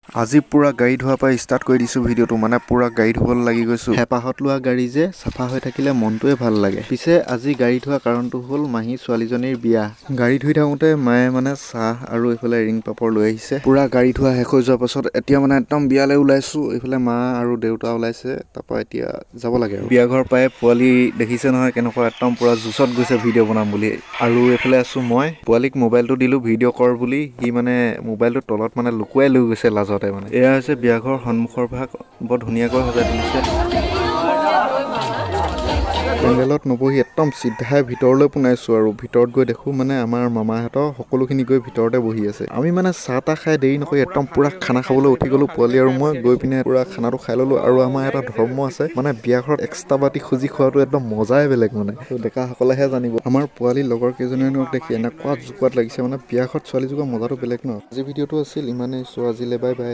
আজি পুৰা গাড়ী ধোৱাৰ পৰা ষ্টাৰ্ট কৰি দিছো ভিডিঅ'টো মানে পুৰা গাড়ী ধুবলৈ লাগি গৈছো। হেঁপাহত লোৱা গাড়ী যে চাফা হৈ থাকিলে মনটোৱে ভাল লাগে। পিছে আজি গাড়ী ধোৱা কাৰণটো হ'ল মাহী ছোৱালীজনীৰ বিয়া। গাড়ী ধুই থাকোঁতে মায়ে মানে চাহ আৰু এইফালে ৰিং পাপৰ লৈ আহিছে। পুৰা গাড়ী ধোৱা শেষ হৈ যোৱাৰ পাছত এতিয়া মানে একদম বিয়ালৈ ওলাইছো। এইফালে মা আৰু দেউতা ওলাইছে। তাৰপৰা এতিয়া যাব লাগে আৰু। বিয়া ঘৰ পাই পোৱালি দেখিছে নহয় কেনেকুৱা একদম পুৰা জোচত গৈছে ভিডিঅ' বনাম বুলি। আৰু এইফালে আছো মই। পোৱালিক মোবাইলটো দিলো ভিডিঅ' কৰ বুলি। সি মানে মোবাইলটো তলত মানে লুকুৱাই লৈ গৈছে লাজতে মানে। এয়া হৈছে বিয়া ঘৰৰ সন্মুখৰ ভাগ। বৰ ধুনীয়াকৈ সজাই তুলিছে। পেণ্ডেলত নবহি একদম চিধাই ভিতৰলৈ পোনাইছো আৰু ভিতৰত গৈ দেখো মানে আমাৰ মামাহঁতৰ সকলোখিনি গৈ ভিতৰতে বহি আছে। আমি মানে চাহ তাহ খাই দেৰি নকৰি একদম পুৰা খানা খাবলৈ উঠি গলো পোৱালি আৰু মই গৈ পিনে পুৰা খানাটো খাই ললো। আৰু আমাৰ এটা ধৰ্ম আছে মানে বিয়া ঘৰত এক্সট্ৰা বাতি খুজি খোৱাটো একদম মজাই বেলেগ মানে। ডেকাসকলেহে জানিব। আমাৰ পোৱালি লগৰ কেইজনীমানক দেখি এনেকুৱা জোকোৱাত লাগিছে মানে বিয়া ঘৰত ছোৱালী জোকা মজাটো বেলেগ ন। আজি ভিডিঅ'টো আছিল ইমানেই। চ' আজিলৈ বাই বাই।